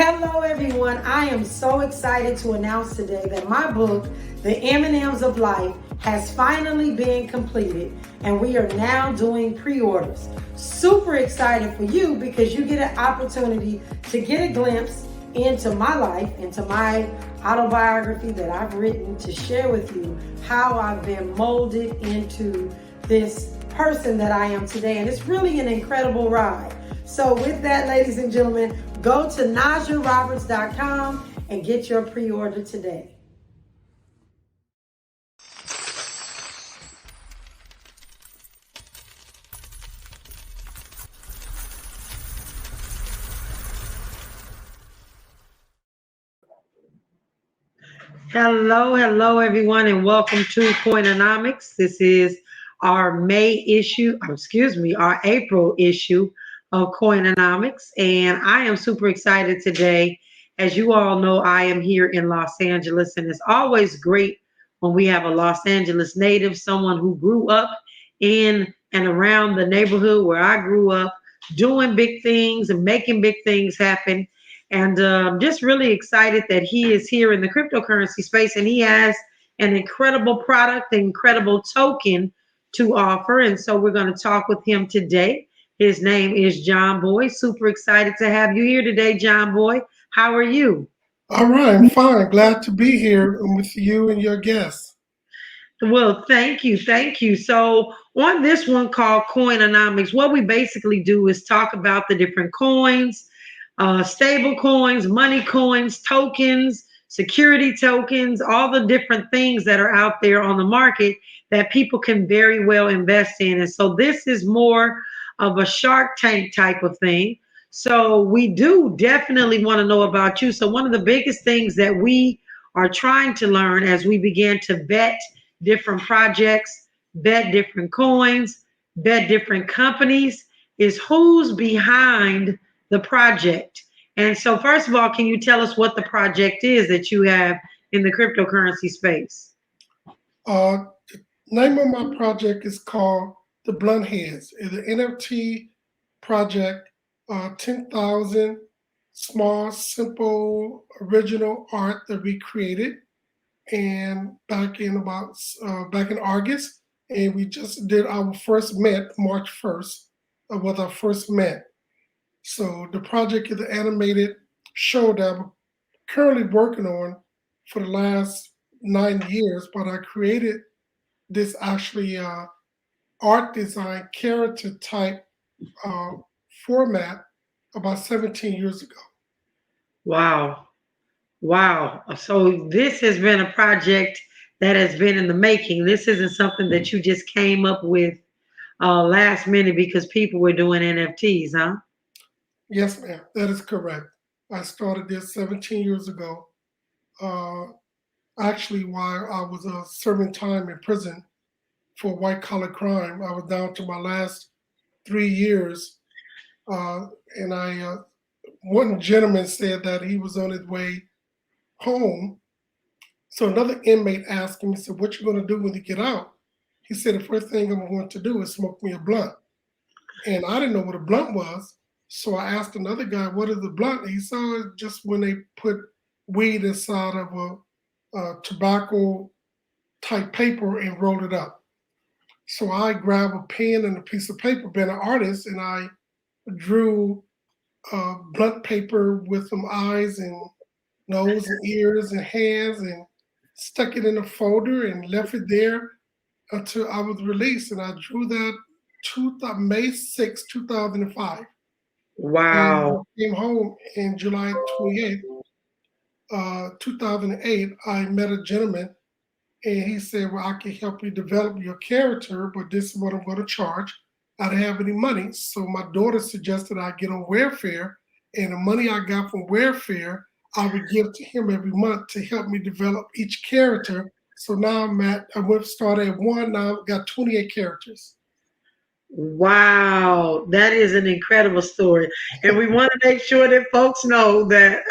Hello, everyone. I am so excited to announce today that my book, The M&Ms of Life, has finally been completed, and we are now doing pre-orders. Super excited for you because you get an opportunity to get a glimpse into my life, into my autobiography that I've written to share with you how I've been molded into this person that I am today. And it's really an incredible ride. So with that, ladies and gentlemen, go to NajahRoberts.com and get your pre-order today. Hello, everyone, and welcome to Coin-O-Nomics. This is our our April issue of Coin-O-Nomics, and I am super excited today. As you all know, I am here in Los Angeles, and it's always great when we have a Los Angeles native, someone who grew up in and around the neighborhood where I grew up, doing big things and making big things happen. And just really excited that he is here in the cryptocurrency space, and he has an incredible product, an incredible token to offer. And so we're going to talk with him today. His name is John Boy. Super excited to have you here today, John Boy. How are you? All right, I'm fine. Glad to be here with you and your guests. Well, thank you. Thank you. So on this one called Coin-O-Nomics, what we basically do is talk about the different coins, stable coins, money coins, tokens, security tokens, all the different things that are out there on the market that people can very well invest in. And so this is more of a Shark Tank type of thing. So we do definitely want to know about you. So one of the biggest things that we are trying to learn as we begin to vet different projects, vet different coins, vet different companies is who's behind the project. And so first of all, can you tell us what the project is that you have in the cryptocurrency space? The name of my project is called The Blunt Heads. It's an NFT project, 10,000 small, simple, original art that we created, and back in August, and we just did our first Met, March 1st, was our first Met. So the project is an animated show that I'm currently working on for the last 9 years, but I created this actually art design character type format about 17 years ago. Wow. Wow. So this has been a project that has been in the making. This isn't something that you just came up with last minute because people were doing NFTs, huh? Yes, ma'am, that is correct. I started this 17 years ago, uh, actually while I was serving time in prison for white collar crime. I was down to my last 3 years, and one gentleman said that he was on his way home. So another inmate asked him, he said, "What you going to do when you get out?" He said, "The first thing I'm going to do is smoke me a blunt." And I didn't know what a blunt was. So I asked another guy, "What is a blunt?" He said, "It's just when they put weed inside of a tobacco type paper and roll it up." So I grabbed a pen and a piece of paper, being an artist, and I drew blunt paper with some eyes and nose and ears and hands, and stuck it in a folder and left it there until I was released. And I drew that May 6, 2005. And when Wow. I came home in July 28th, 2008, I met a gentleman, and he said, "Well, I can help you develop your character, but this is what I'm going to charge." I didn't have any money. So my daughter suggested I get on Warefare, and the money I got from Warefare, I would give to him every month to help me develop each character. So now started at one, now I've got 28 characters. Wow. That is an incredible story. And we want to make sure that folks know that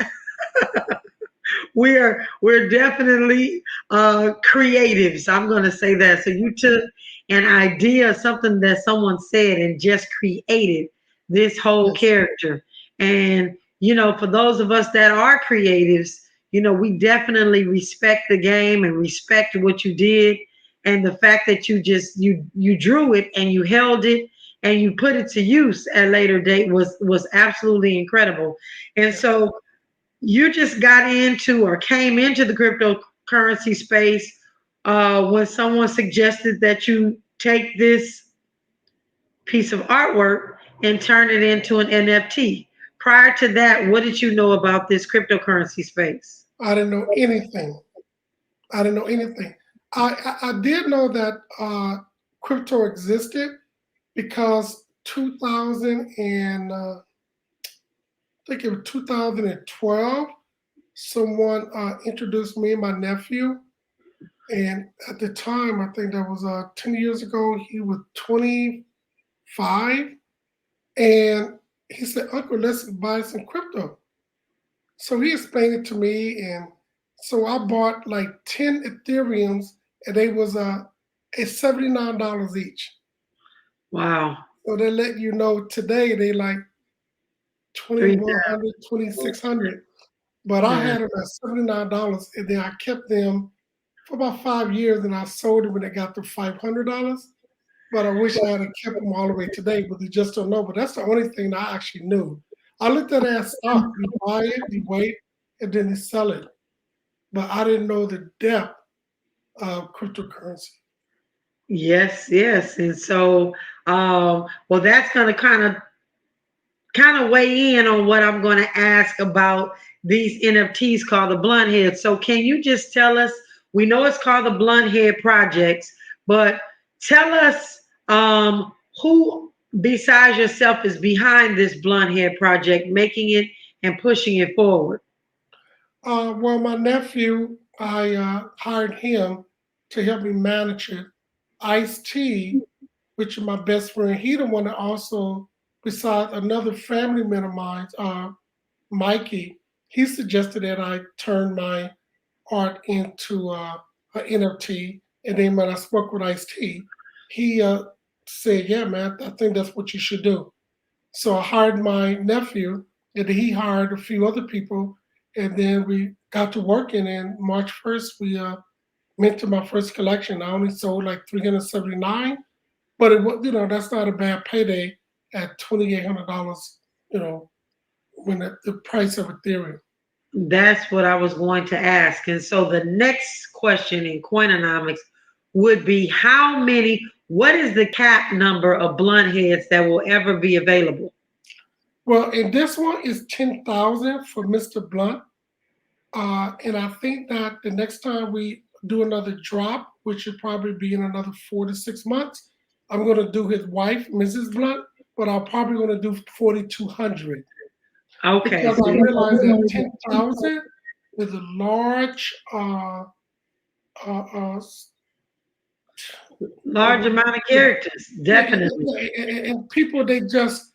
we're definitely creatives. I'm going to say that. So you took an idea, something that someone said, and just created this whole Yes. character. And for those of us that are creatives, we definitely respect the game and respect what you did. And the fact that you drew it and you held it and you put it to use at a later date was absolutely incredible. And Yeah. so you just got into or came into the cryptocurrency space when someone suggested that you take this piece of artwork and turn it into an NFT. Prior to that, what did you know about this cryptocurrency space? I didn't know anything. I didn't know anything. I did know that crypto existed because 2000 and I think it was 2012. Someone introduced me and my nephew, and at the time, I think that was 10 years ago. He was 25, and he said, "Uncle, let's buy some crypto." So he explained it to me, and so I bought like 10 Ethereums, and they was $79 each. Wow. So they let you know today they like Three 2100, 2600. But I thousand. had them at $79, and then I kept them for about 5 years, and I sold them when they got to $500. But I wish I had kept them all the way today, but they just don't know. But that's the only thing I actually knew. I looked at it as stock. You buy it, you wait, and then you sell it. But I didn't know the depth of cryptocurrency. Yes, yes. And so well, that's going to kind of weigh in on what I'm going to ask about these NFTs called the Blunt Head. So can you just tell us, we know it's called the Blunt Head Projects, but tell us who besides yourself is behind this Blunt Head Project, making it and pushing it forward. Well, my nephew, I hired him to help me manage it. Ice T, which is my best friend, he the one that also, besides another family member of mine, Mikey, he suggested that I turn my art into an NFT. And then when I spoke with Ice T, he said, "Yeah, man, I think that's what you should do." So I hired my nephew, and then he hired a few other people, and then we got to working. And March 1st, we minted my first collection. I only sold like 379, but it was, that's not a bad payday at $2,800. You know, when the price of Ethereum. That's what I was going to ask. And so the next question in Coin-O-Nomics would be what is the cap number of blunt heads that will ever be available? Well, and this one is 10,000 for Mr. Blunt. And I think that the next time we do another drop, which should probably be in another 4 to 6 months, I'm going to do his wife, Mrs. Blunt, but I'm probably going to do 4,200 Okay. because I realized that 10,000 is a large uh, uh, Large amount of characters, yeah, definitely. and people they just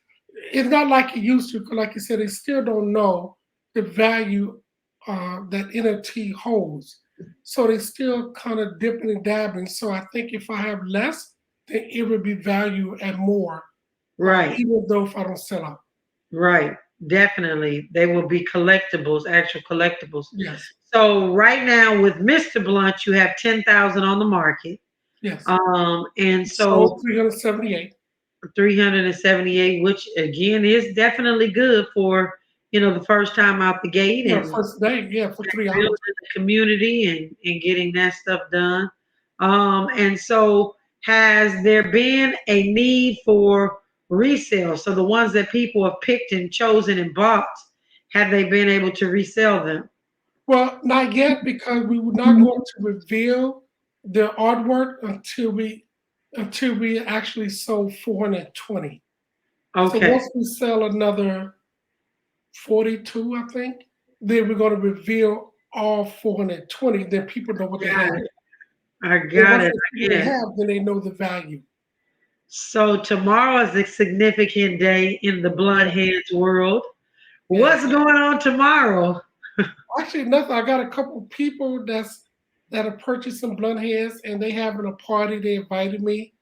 it's not like it used to. 'Cause like you said, they still don't know the value that NFT holds, so they still kind of dipping and dabbing. So I think if I have less, then it would be value at more, Right, even though if I don't sell out. right. Definitely. They will be collectibles, actual collectibles. Yes, So right now with Mr. Blunt, you have 10,000 on the market. yes. And Sold so 378. 378, which again is definitely good for the first time out the gate Yeah, and first day. Yeah, for 3 hours. building the community and getting that stuff done. And so has there been a need for resale? So the ones that people have picked and chosen and bought, have they been able to resell them? Well, not yet because we were not going to reveal the artwork until we actually sold 420. So Okay, once we sell another 42, I think, then we're going to reveal all 420. Then people know what they got have. it. I And got once it. they see I what they get it. have, then they know the value. So tomorrow is a significant day in the Yeah, Bloodheads world. yeah. What's going on tomorrow? Actually, nothing. I got a couple people that are purchasing blunt heads, and they having a party. They invited me.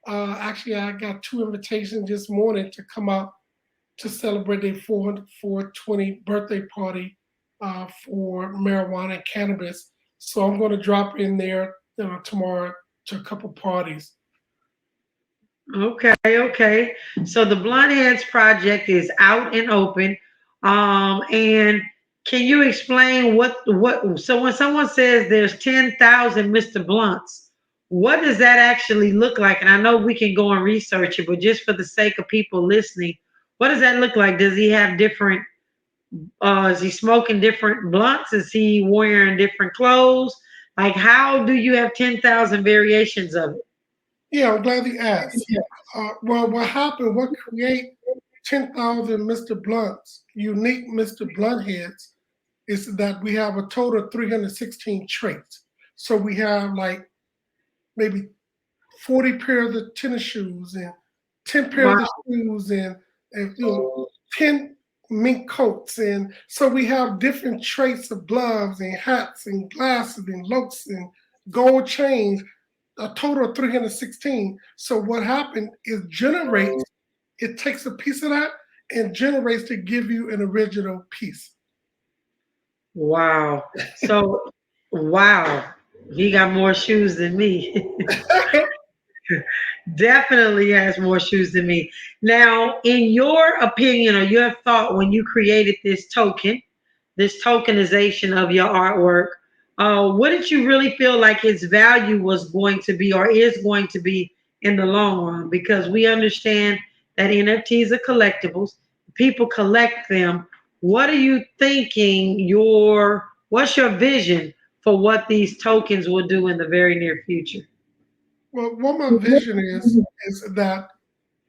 Actually, I got two invitations this morning to come out to celebrate their 420 birthday party for marijuana and cannabis. So I'm going to drop in there tomorrow to a couple parties. Okay, okay. So the Blunt Heads project is out and open. And can you explain what so when someone says there's 10,000 Mr. Blunts, what does that actually look like? And I know we can go and research it, but just for the sake of people listening, what does that look like? Does he have different is he smoking different blunts? Is he wearing different clothes? Like how do you have 10,000 variations of it? Yeah, I'm glad you asked. Well, what happened, what create 10,000 Mr. Blunts, unique Mr. Blunt heads, is that we have a total of 316 traits. So we have like maybe 40 pairs of tennis shoes and 10 Wow. pairs of shoes and 10 mink coats. And so we have different traits of gloves and hats and glasses and looks and gold chains, a total of 316. So what happened is it takes a piece of that and generates to give you an original piece. Wow. So, wow. He got more shoes than me. Definitely has more shoes than me. Now, in your opinion or your thought when you created this token, this tokenization of your artwork, what did you really feel like its value was going to be or is going to be in the long run? Because we understand that NFTs are collectibles, people collect them. What are you thinking what's your vision for what these tokens will do in the very near future? Well, what my vision is that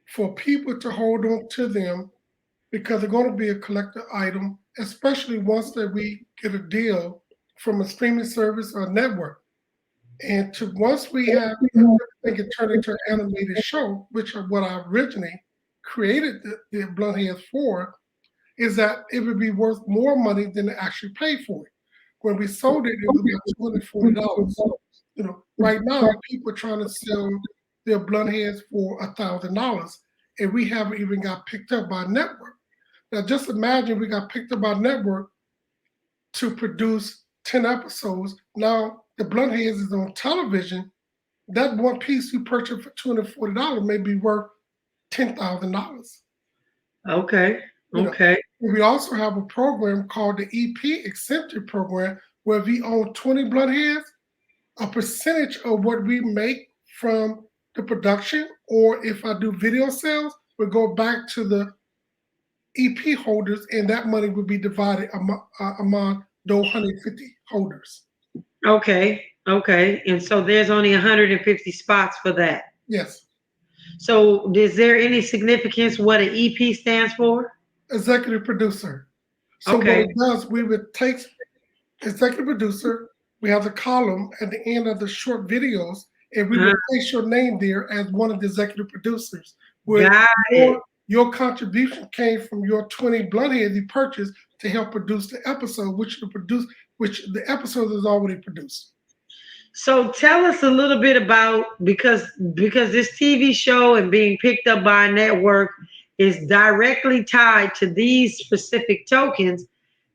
for people to hold on to them because they're going to be a collector item, especially once that we get a deal from a streaming service or network. And to once we have everything can turn into an animated show, which are what I originally created the Blunt Heads for, is that it would be worth more money than they actually paid for it. When we sold it, it was about $240. Right now people are trying to sell their Blunt Heads for $1,000, and we haven't even got picked up by a network. Now just imagine we got picked up by a network to produce 10 episodes. Now the Blunt Heads is on television. That one piece you purchased for $240 may be worth $10,000. Okay. You know, Okay. we also have a program called the EP Exempted Program, where if we own 20 Blunt Heads, a percentage of what we make from the production, or if I do video sales, will go back to the EP holders, and that money would be divided among those 150 holders. Okay. Okay. And so there's only 150 spots for that. Yes, So is there any significance what an EP stands for? executive producer. So what Okay. it does, we would take executive producer, we have the column at the end of the short videos, and we Uh, would place your name there as one of the executive producers, where got it. your contribution came from your 20 bloodheads you purchased to help produce the episode, which the episode is already produced. So tell us a little bit about because this TV show and being picked up by a network is directly tied to these specific tokens.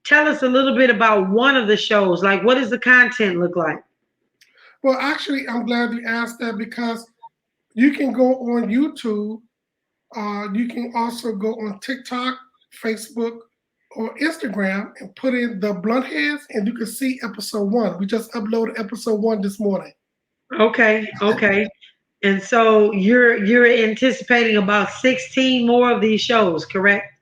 Tell us a little bit about one of the shows. Like what does the content look like? Well, actually, I'm glad you asked that because you can go on YouTube. You can also go on TikTok, Facebook, or Instagram and put in the blunt heads, and you can see episode one. We just uploaded episode one this morning. Okay, okay. And so you're anticipating about 16 more of these shows, correct?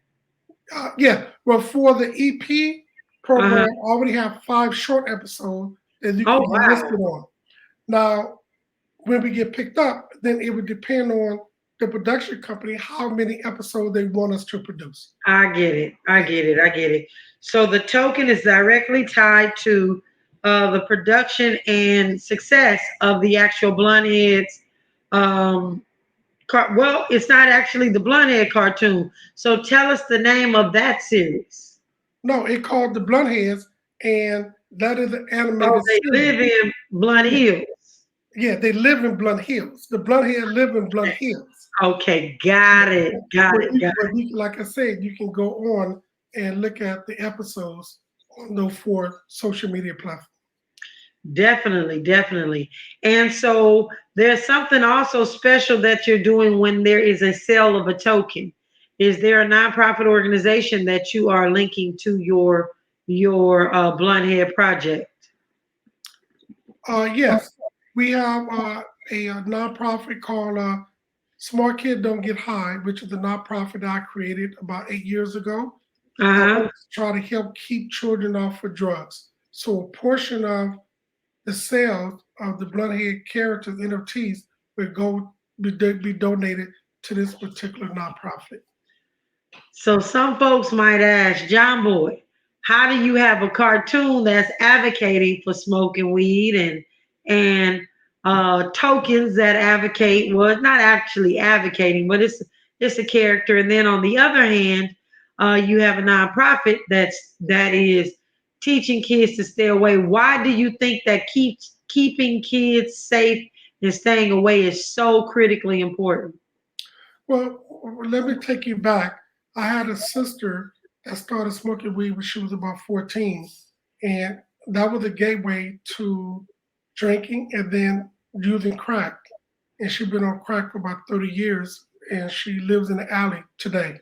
Yeah, well, for the EP program, Uh-huh. I already have 5 short episodes that you Oh can be wow. listed on. Now, when we get picked up, then it would depend on the production company how many episodes they want us to produce. I get it. I get it. I get it. So the token is directly tied to the production and success of the actual Bluntheads. Um, well, it's not actually the Blunthead cartoon. So tell us the name of that series. No, it called the Blunt Heads, and that is an Oh, animated they series. live in Blunt Yeah, Hills. Yeah, they live in Blunt Hills. The Blunt live in Blunt Hills. Okay, got it, got it, got But you, like I said, you can go on and look at the episodes on those 4 social media platforms. it. Definitely, definitely. And so there's something also special that you're doing when there is a sale of a token. Is there a nonprofit organization that you are linking to your blunt head project? Yes, we have a nonprofit called Smart Kid Don't Get High, which is a nonprofit I created about 8 years ago. I Uh-huh. want to try to help keep children off of drugs. So a portion of the sales of the Bloodhead characters NFTs will be donated to this particular nonprofit. So some folks might ask, John Boy, how do you have a cartoon that's advocating for smoking weed and tokens that advocate, well, it's not actually advocating, but it's a character. And then on the other hand, you have a nonprofit that is teaching kids to stay away. Why do you think that keeping kids safe and staying away is so critically important? Well, let me take you back. I had a sister that started smoking weed when she was about 14, and that was a gateway to drinking and then using crack. And she's been on crack for about 30 years, and she lives in the alley today.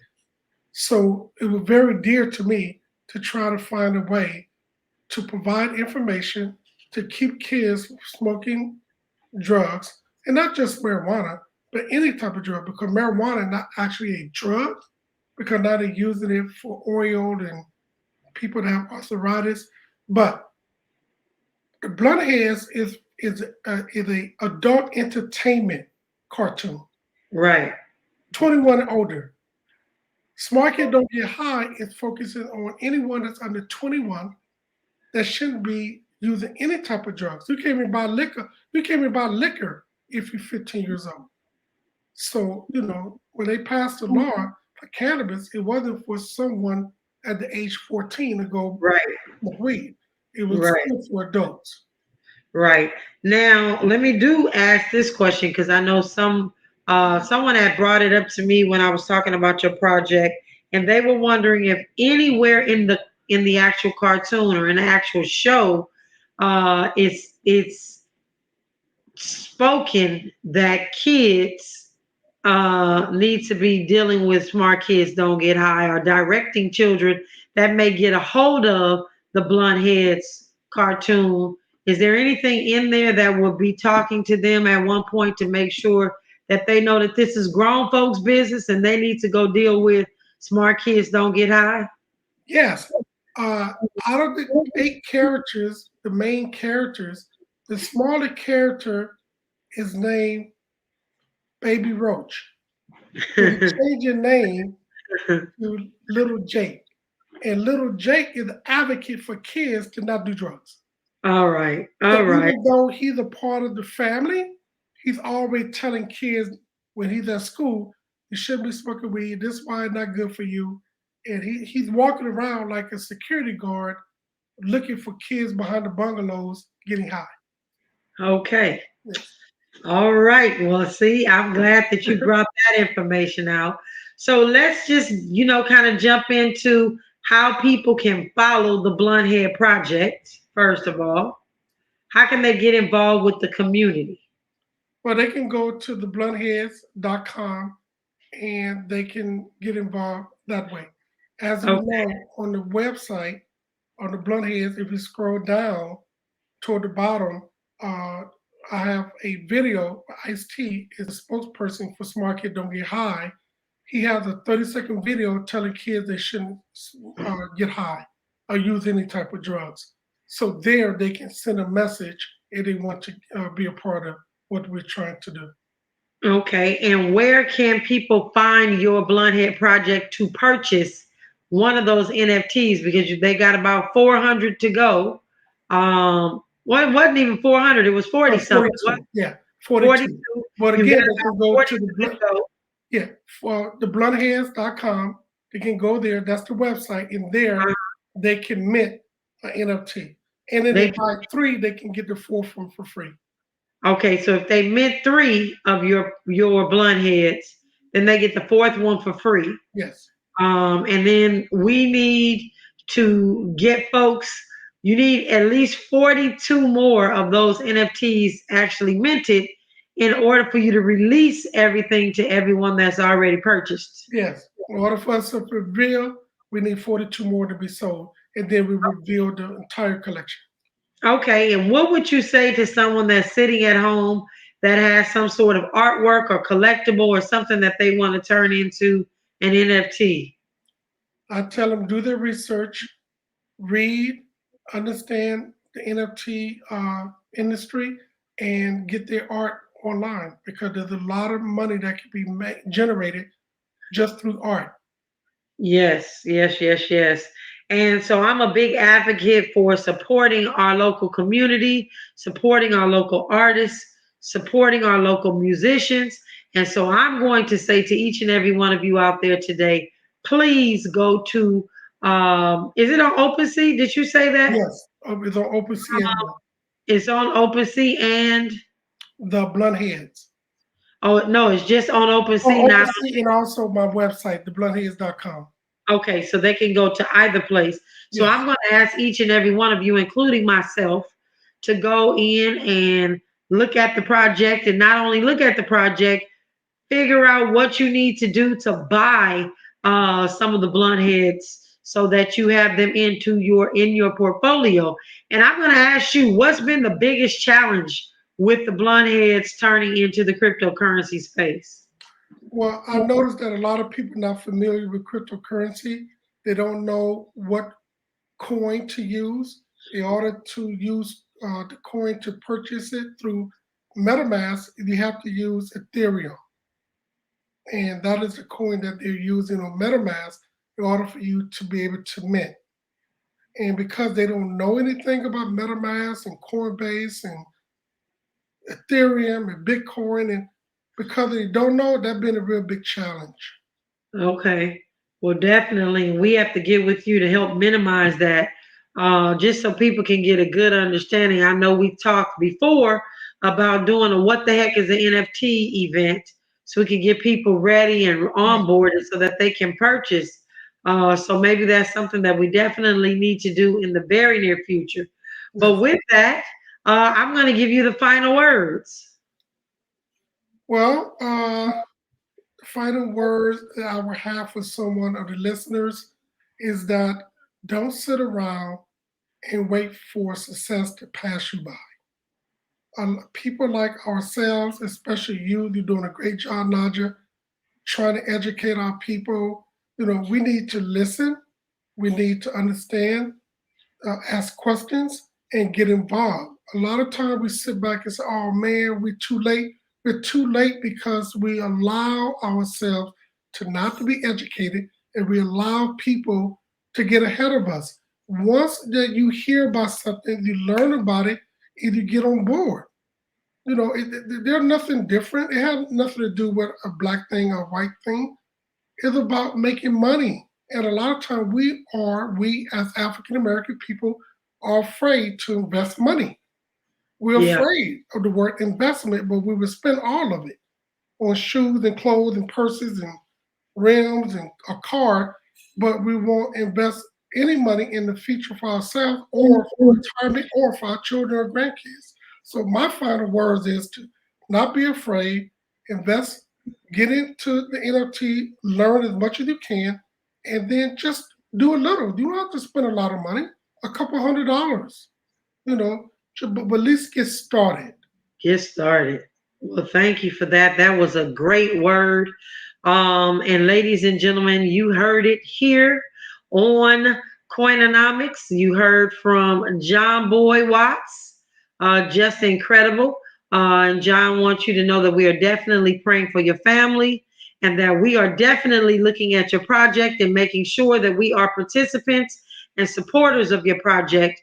So it was very dear to me to try to find a way to provide information to keep kids from smoking drugs, and not just marijuana, but any type of drug, because marijuana is not actually a drug, because now they're using it for oil and people that have arthritis. But the Bloodheads is a adult entertainment cartoon, Right. 21 and older. Smart Kid Don't Get High is focusing on anyone that's under 21 that shouldn't be using any type of drugs. You can't even buy liquor. You can't even buy liquor if you're 15 years old. So, when they passed the law for cannabis, it wasn't for someone at the age 14 to go Right. smoke weed. It was Right. for adults. Right. Now, let me do ask this question because I know someone had brought it up to me when I was talking about your project, and they were wondering if anywhere in the actual cartoon or in the actual show, it's spoken that kids need to be dealing with smart kids don't get high or directing children that may get a hold of the blunt heads cartoon. Is there anything in there that will be talking to them at one point to make sure that they know that this is grown folks business and they need to go deal with smart kids don't get high? Yes. Uh, Out of the 8 characters, the main characters, the smaller character is named Baby Roach. So we change your name to Little Jake. And Little Jake is an advocate for kids to not do drugs. All right. So All right. even though he's a part of the family, he's always telling kids when he's at school, you shouldn't be smoking weed. This is why it's not good for you. And he's walking around like a security guard looking for kids behind the bungalows getting high. Okay. Yes. All right. Well, see, I'm glad that you brought that information out. So let's just, kind of jump into how people can follow the Blunt Head Project, first of all. How can they get involved with the community? Well, they can go to thebluntheads.com and they can get involved that way. As you Okay. know, on the website, on the Blunt if you scroll down toward the bottom, uh, I have a video. Ice T is a spokesperson for Smart Kid Don't Get High. He has a 30-second video telling kids they shouldn't get high or use any type of drugs. So there they can send a message if they want to be a part of what we're trying to do. Okay. And where can people find your Blunt Head Project to purchase one of those NFTs? Because they got about 400 to go. Well, it wasn't even 400, it was 40 something. What? 42, yeah, 42. 42. But You got again, they can about go to 42 the to go. yeah, for thebluntheads.com. They can go there. That's the website. And there they can mint an NFT. And then they They buy 3, they can get the 4th one for free. Okay, so if they mint three of your blunt heads, then they get the fourth one for free. Yes, And then we need to get folks, you need at least 42 more of those NFTs actually minted in order for you to release everything to everyone that's already purchased. yes. In order for us to reveal, we need 42 more to be sold, and then we reveal the entire collection. Okay, and what would you say to someone that's sitting at home that has some sort of artwork or collectible or something that they want to turn into an NFT? I tell them do their research, read, understand the NFT industry, and get their art online because there's a lot of money that can be generated just through art. Yes, yes, yes, yes. And so I'm a big advocate for supporting our local community, supporting our local artists, supporting our local musicians. And so I'm going to say to each and every one of you out there today, please go to, is it on OpenSea? Did you say that? Yes, it's on OpenSea as well. It's on OpenSea and, The blunt heads. oh, no, it's just on Oh, OpenSea, not OpenSea and also my website, thebluntheads.com. okay, so they can go to either place. So Yes, I'm going to ask each and every one of you, including myself, to go in and look at the project and not only look at the project, figure out what you need to do to buy some of the blunt heads so that you have them in your portfolio. And I'm going to ask you, what's been the biggest challenge with the blunt heads turning into the cryptocurrency space? well, I noticed that a lot of people not familiar with cryptocurrency. They don't know what coin to use. In order to use the coin to purchase it through MetaMask, you have to use Ethereum, and that is the coin that they're using on MetaMask in order for you to be able to mint. And because they don't know anything about MetaMask and Coinbase and Ethereum and Bitcoin, and because they don't know, that's been a real big challenge. Okay. Well, definitely, we have to get with you to help minimize that, just so people can get a good understanding. I know we talked before about doing a what the heck is an NFT event, so we can get people ready and onboarded so that they can purchase. So maybe that's something that we definitely need to do in the very near future. But Yes. with that, I'm going to give you the final words. Well, the final words that I would have for someone of the listeners is that don't sit around and wait for success to pass you by. People like ourselves, especially you, you're doing a great job, Naja, trying to educate our people. We need to listen, we need to understand, ask questions, and get involved. A lot of time we sit back and say, "Oh man, we're too late." We're too late because we allow ourselves to not to be educated, and we allow people to get ahead of us. Once that you hear about something, you learn about it, and you get on board. They're nothing different. It has nothing to do with a black thing or a white thing. It's about making money. And a lot of time we as African American people are afraid to invest money. We're Yeah. afraid of the word investment, but we would spend all of it on shoes and clothes and purses and rims and a car, but we won't invest any money in the future for ourselves or for retirement or for our children or grandkids. So my final words is to not be afraid, invest, get into the NFT, learn as much as you can, and then just do a little. You don't have to spend a lot of money, a couple $100, you know, but at least get started. Get started. Well, thank you for that. That was a great word. And ladies and gentlemen, you heard it here on Coin-O-Nomics. You heard from John Boy Watts. Just incredible. And John wants you to know that we are definitely praying for your family and that we are definitely looking at your project and making sure that we are participants and supporters of your project.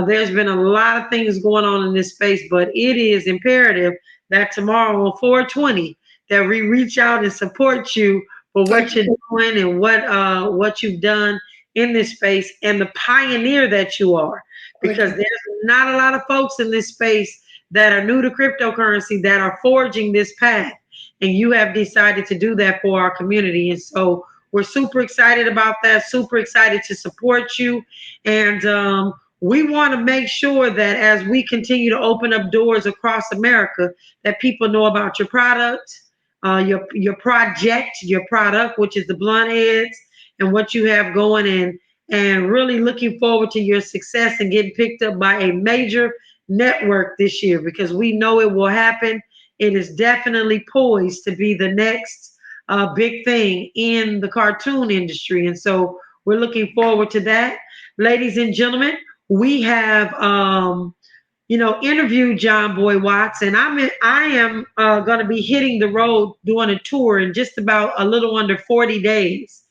There's been a lot of things going on in this space, but it is imperative that tomorrow on 420 that we reach out and support you for Thank what you're you. doing and what you've done in this space and the pioneer that you are, Thank because you. there's not a lot of folks in this space that are new to cryptocurrency that are forging this path. And you have decided to do that for our community. And so we're super excited about that, super excited to support you. And we want to make sure that as we continue to open up doors across America, that people know about your product, your project, your product, which is the blunt heads, and what you have going in. And really looking forward to your success and getting picked up by a major network this year, because we know it will happen. It is definitely poised to be the next big thing in the cartoon industry. And so we're looking forward to that. Ladies and gentlemen, we have interviewed John Boy Watts, and I am going to be hitting the road doing a tour in just about a little under 40 days.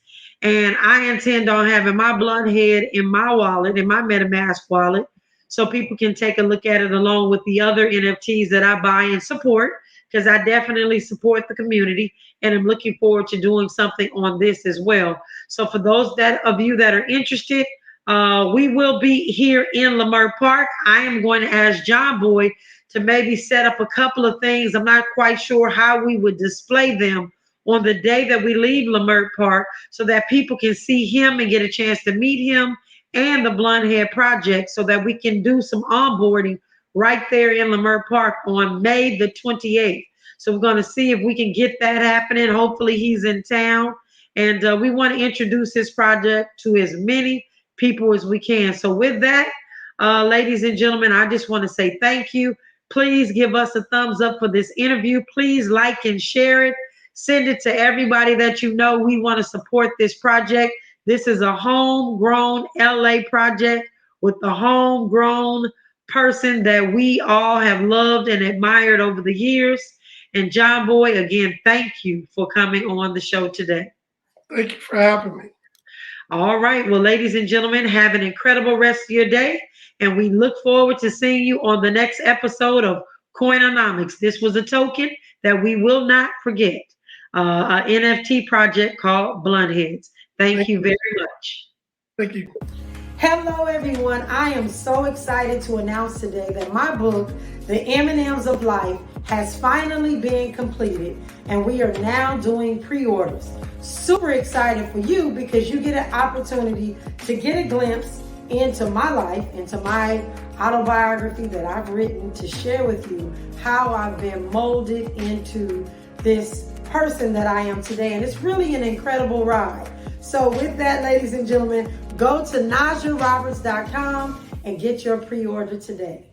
And I intend on having my blunt head in my wallet, in my MetaMask wallet, so people can take a look at it along with the other NFTs that I buy and support, because I definitely support the community, and I'm looking forward to doing something on this as well. So for those of you that are interested, we will be here in Leimert Park. I am going to ask John Boy to maybe set up a couple of things. I'm not quite sure how we would display them on the day that we leave Leimert Park, so that people can see him and get a chance to meet him and the Blunt Head Project, so that we can do some onboarding right there in Leimert Park on May the 28th. So we're going to see if we can get that happening. Hopefully he's in town. And we want to introduce this project to as many people as we can. So with that, ladies and gentlemen, I just want to say thank you. Please give us a thumbs up for this interview. Please like and share it. Send it to everybody that you know. We want to support this project. This is a homegrown LA project with a homegrown person that we all have loved and admired over the years. And John Boy, again, thank you for coming on the show today. Thank you for having me. All right. Well, ladies and gentlemen, have an incredible rest of your day. And we look forward to seeing you on the next episode of Coin-O-Nomics. This was a token that we will not forget, an NFT project called Blunt Heads. Thank you very much. Thank you. Hello, everyone. I am so excited to announce today that my book, The M&Ms of Life, has finally been completed, and we are now doing pre-orders. Super excited for you, because you get an opportunity to get a glimpse into my life, into my autobiography that I've written, to share with you how I've been molded into this person that I am today. And it's really an incredible ride. So with that, ladies and gentlemen, go to NajahRoberts.com and get your pre-order today.